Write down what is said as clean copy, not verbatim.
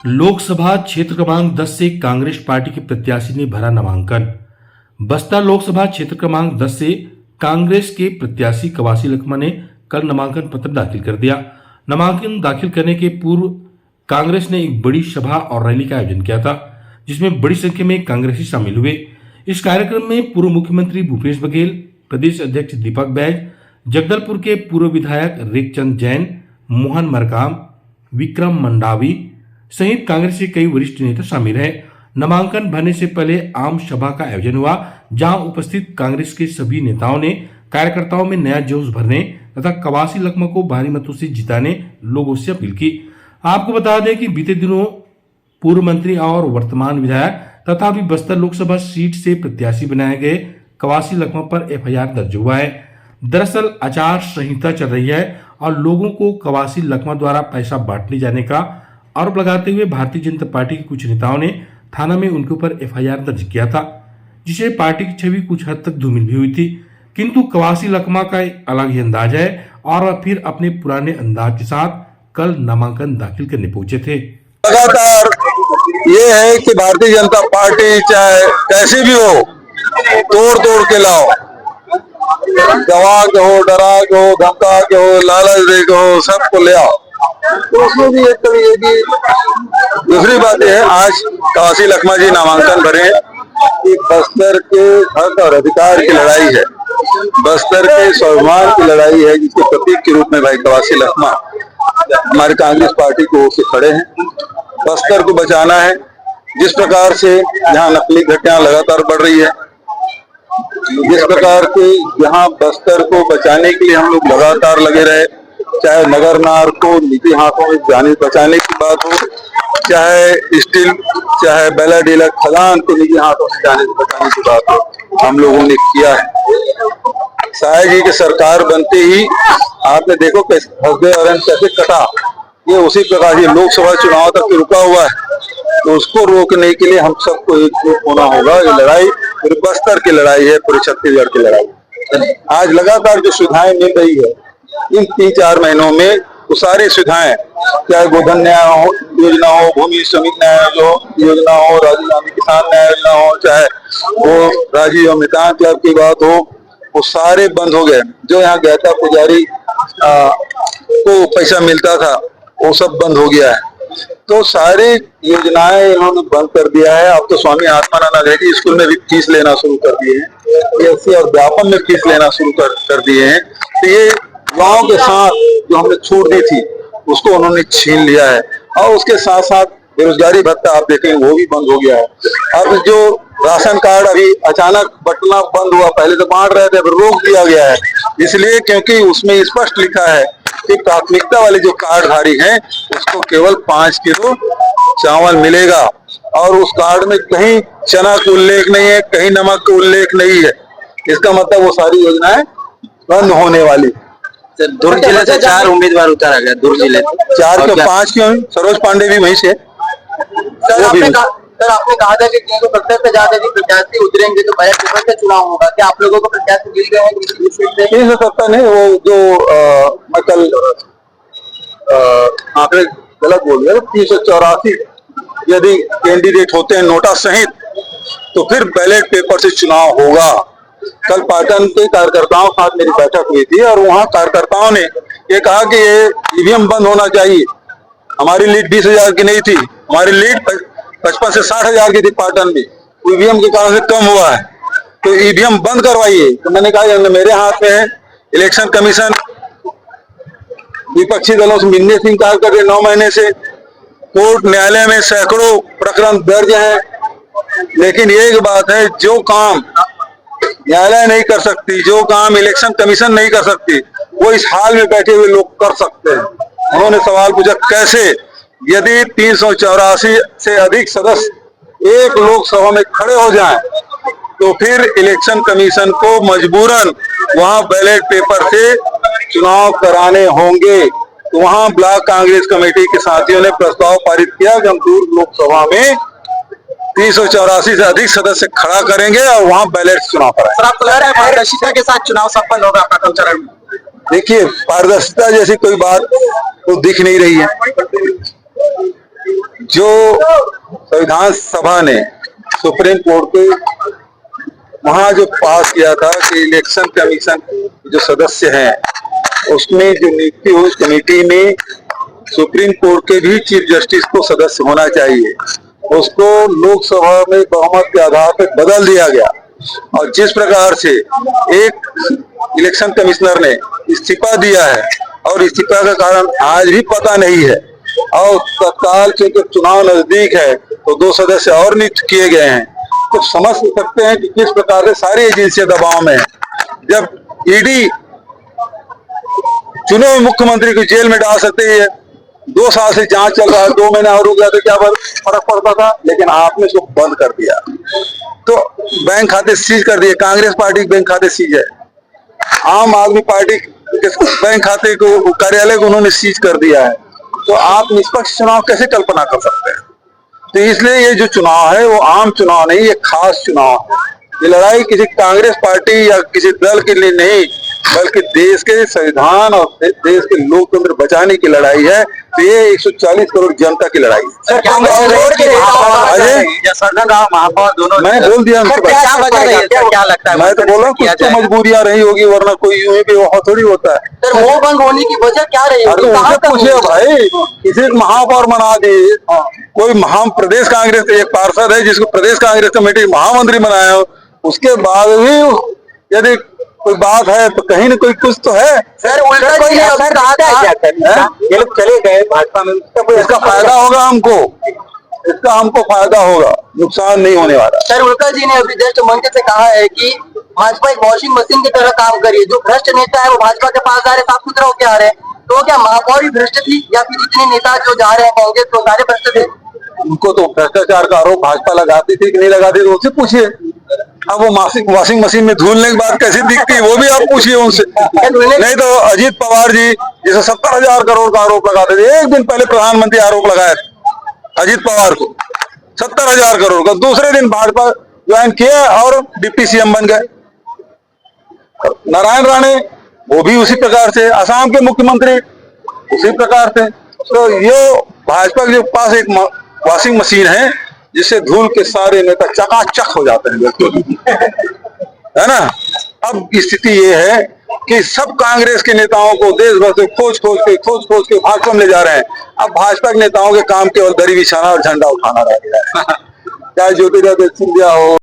लोकसभा क्षेत्र क्रमांक 10 से कांग्रेस पार्टी के प्रत्याशी ने भरा नामांकन। बस्तर लोकसभा क्षेत्र क्रमांक 10 से कांग्रेस के प्रत्याशी कवासी लखमा ने कल नामांकन पत्र दाखिल कर दिया। नामांकन दाखिल करने के पूर्व कांग्रेस ने एक बड़ी सभा और रैली का आयोजन किया था, जिसमें बड़ी संख्या में कांग्रेसी शामिल हुए। इस कार्यक्रम में पूर्व मुख्यमंत्री भूपेश बघेल, प्रदेश अध्यक्ष दीपक बैज, जगदलपुर के पूर्व विधायक रेखचंद जैन, मोहन मरकाम, विक्रम मंडावी सहित कांग्रेस के कई वरिष्ठ नेता शामिल हैं। नामांकन भरने से पहले आम सभा का आयोजन हुआ, जहां उपस्थित कांग्रेस के सभी नेताओं ने कार्यकर्ताओं में नया जोश भरने तथा कवासी लखमा को भारी मतों से जिताने लोगों से अपील की। आपको बता दें कि बीते दिनों पूर्व मंत्री और वर्तमान विधायक तथा अभी बस्तर लोकसभा सीट से प्रत्याशी बनाए गए कवासी लखमा पर एफआईआर दर्ज हुआ है। दरअसल आचार संहिता चल रही है और लोगों को कवासी लखमा द्वारा पैसा बांटने जाने का आरोप लगाते हुए भारतीय जनता पार्टी के कुछ नेताओं ने थाना में उनके ऊपर एफआईआर दर्ज किया था, जिसे पार्टी की छवि कुछ हद तक धूमिल भी हुई थी। किंतु कवासी लखमा का एक अलग ही अंदाज है और वह फिर अपने पुराने अंदाज के साथ कल नामांकन दाखिल करने पहुंचे थे। लगातार ये है कि भारतीय जनता पार्टी चाहे कैसे भी हो, तोड़ तोड़ के लाओ, दबा के हो, डरा के हो, धमका के हो, लालच दे के हो, सबको ले आओ। तो उसमें भी एक तरीके की दूसरी बात है, आज कवासी लखमा जी नामांकन भरे। एक बस्तर के हक और अधिकार की लड़ाई है, बस्तर के स्वाभिमान की लड़ाई है, जिसके प्रतीक के रूप में भाई कवासी लखमा हमारे कांग्रेस पार्टी को होकर खड़े हैं। बस्तर को बचाना है। जिस प्रकार से यहाँ नकली घटनाएं लगातार बढ़ रही है, जिस प्रकार के यहाँ बस्तर को बचाने के लिए हम लोग लगातार लगे रहे, चाहे नगर नार को निजी हाथों में जाने बचाने की बात हो, चाहे स्टील, चाहे बेला डीला खदान को निजी हाथों से जाने से बचाने की बात हो, हम लोगों ने किया है। साय जी की सरकार बनते ही आपने देखो हसदे और कैसे कटा, ये उसी प्रकार ये लोकसभा चुनाव तक रुका हुआ है। तो उसको रोकने के लिए हम सबको एकजुट होना होगा। ये लड़ाई पूरे बस्तर की लड़ाई है, पूरे छत्तीसगढ़ की लड़ाई। आज लगातार जो सुविधाएं मिल रही है इन 3-4 महीनों में, वो सारी सुविधाएं, चाहे गोधन न्याय योजना हो, भूमि श्रमिक न्याय योजना हो, राजीव गांधी किसान न्याय योजना हो, चाहे वो राजीव मितान क्लब की बात हो, वो सारे बंद हो गए। जो यहाँ गैता पुजारी को पैसा मिलता था, वो सब बंद हो गया है। तो सारी योजनाएं इन्होंने बंद कर दिया है। अब तो स्वामी आत्मानंद रेड्डी स्कूल में भी फीस लेना शुरू कर दिए हैं, ऐसे और व्यापम में फीस लेना शुरू कर दिए हैं। तो ये गाँव के साथ जो हमने छूट दी थी, उसको उन्होंने छीन लिया है। और उसके साथ साथ बेरोजगारी भत्ता आप देखें वो भी बंद हो गया है। अब जो राशन कार्ड अभी अचानक बंटना बंद हुआ, पहले तो बांट रहे थे, फिर रोक दिया गया है। इसलिए क्योंकि उसमें स्पष्ट लिखा है कि प्राथमिकता वाले जो कार्डधारी हैं उसको केवल 5 किलो चावल मिलेगा, और उस कार्ड में कहीं चना का उल्लेख नहीं है, कहीं नमक का उल्लेख नहीं है। इसका मतलब वो सारी योजनाएं बंद होने वाली। दुर्ग जिले से 4 उम्मीदवार उतारा गया। दुर्ग जिले 4 क्यों 5 क्यों? सरोज पांडे भी वहीं से। सर आपने कहा था कि 370 से ज्यादा प्रत्याशी उतरेंगे तो बैलेट पेपर से चुनाव होगा। क्या आप लोगों को प्रत्याशी मिल गए हैं? 370 नहीं, वो जो मैं कल आंकड़े गलत बोल गया, 384 यदि कैंडिडेट होते हैं नोटा सहित, तो फिर बैलेट पेपर से चुनाव होगा। कल पाटन के कार्यकर्ताओं के साथ मेरी बैठक हुई थी और वहां कार्यकर्ताओं ने ये कहा कि ये ईवीएम बंद होना चाहिए। हमारी लीड 20,000 की नहीं थी, हमारी लीड 55 से 60,000 की थी पाटन में, ईवीएम के कारण से कम हुआ है, तो ईवीएम बंद करवाइए। तो मैंने कहा मेरे हाथ में है, इलेक्शन कमीशन विपक्षी दलों से मिलने से इंकार कर रहे 9 महीने से, कोर्ट न्यायालय में सैकड़ों प्रकरण दर्ज हैं। लेकिन एक बात है, जो काम न्यायालय नहीं कर सकती, जो काम इलेक्शन कमीशन नहीं कर सकती, वो इस हाल में बैठे हुए लोग कर सकते हैं। उन्होंने सवाल पूछा कैसे? यदि 384 से अधिक सदस्य एक लोकसभा में खड़े हो जाएं, तो फिर इलेक्शन कमीशन को मजबूरन वहां बैलेट पेपर से चुनाव कराने होंगे। तो वहां ब्लॉक कांग्रेस कमेटी के साथियों ने प्रस्ताव पारित किया कि हम दुर्ग लोकसभा में 384 से अधिक सदस्य खड़ा करेंगे और वहां बैलेट चुनाव कराएंगे। सर आपको लग रहा है पारदर्शिता के साथ चुनाव संपन्न होगा प्रथम चरण में? देखिए, पारदर्शिता जैसी कोई बात तो दिख नहीं रही है। जो संविधान सभा ने सुप्रीम कोर्ट के वहां जो पास किया था कि इलेक्शन कमीशन जो सदस्य हैं उसमें जो नियुक्ति हुई, उस कमेटी में सुप्रीम कोर्ट के भी चीफ जस्टिस को सदस्य होना चाहिए, उसको लोकसभा में बहुमत के आधार पर बदल दिया गया। और जिस प्रकार से एक इलेक्शन कमिश्नर ने इस्तीफा दिया है और इस्तीफा का कारण आज भी पता नहीं है, और तत्काल चूंकि चुनाव नजदीक है तो 2 सदस्य और नियुक्त किए गए हैं, तो समझ सकते हैं कि किस प्रकार से सारी एजेंसियां दबाव में है। जब ईडी चुने हुए मुख्यमंत्री को जेल में डाल सकती है, 2 साल से जांच चल रहा है, 2 महीना और रुक गया तो क्या फर्क पड़ता था, लेकिन आपने इसको बंद कर दिया। तो बैंक खाते सीज कर दिए, कांग्रेस पार्टी के बैंक खाते सीज है, आम आदमी पार्टी के बैंक खाते को, कार्यालय को उन्होंने सीज कर दिया है। तो आप निष्पक्ष चुनाव कैसे कल्पना कर सकते हैं? तो इसलिए ये जो चुनाव है वो आम चुनाव नहीं, ये खास चुनाव है। ये लड़ाई किसी कांग्रेस पार्टी या किसी दल के लिए नहीं, बल्कि देश के संविधान और देश के लोकतंत्र बचाने की लड़ाई है। तो ये 140 करोड़ जनता की लड़ाई है। महापौर दोनों मैंने बोल दिया उनसे, क्या लगता है? मैं तो बोला कुछ तो मजबूरियां रही होगी, वरना कोई यूं ही वहाँ थोड़ी होता है। सर मोह भंग होने की वजह क्या रही होगी? उनसे पूछिए भाई, किसी को महापौर बना दिए, कोई प्रदेश कांग्रेस एक पार्षद है जिसको प्रदेश कांग्रेस कमेटी महामंत्री बनाया हो, उसके बाद भी यदि कोई बात है तो कहीं न कोई कुछ तो है। सर उल्टा कोई असर आता है क्या? ये लोग चले गए भाजपा में, इसका फायदा होगा हमको, इसका हमको फायदा होगा, नुकसान नहीं होने वाला। सर उल्का जी ने अभी जस्ट मंच से कहा है कि भाजपा एक वॉशिंग मशीन की तरह काम करिए, जो भ्रष्ट नेता है वो भाजपा के पास जा रहे, साफ सुथरा होके आ रहे हैं। तो क्या महापौर भी भ्रष्ट थी, या फिर जितने नेता जो जा रहे हैं कांग्रेस तो सारे भ्रष्ट थे? उनको तो भ्रष्टाचार का आरोप भाजपा लगाती थी कि नहीं लगाती थी, उससे पूछिए। अब वो वॉशिंग मशीन में धुलने के बाद कैसी दिखती है वो भी आप पूछिए उनसे। नहीं तो अजीत पवार जी जैसे 70,000 करोड़ का आरोप लगाते थे, एक दिन पहले प्रधानमंत्री आरोप लगाए अजीत पवार को 70,000 करोड़ का, दूसरे दिन भाजपा ज्वाइन किया और डिप्टी सीएम बन गए। नारायण राणे वो भी उसी प्रकार से, असम के मुख्यमंत्री उसी प्रकार से। तो ये भाजपा के पास एक वॉशिंग मशीन है जिससे धूल के सारे नेता चकाचक हो जाते हैं, है ना। अब स्थिति ये है कि सब कांग्रेस के नेताओं को देश भर से खोज खोज के भाजपा में ले जा रहे हैं। अब भाजपा के नेताओं के काम केवल दरी बिछाना और झंडा उठाना रह गया है। चाहे ज्योतिरादित्य सिंधिया हो,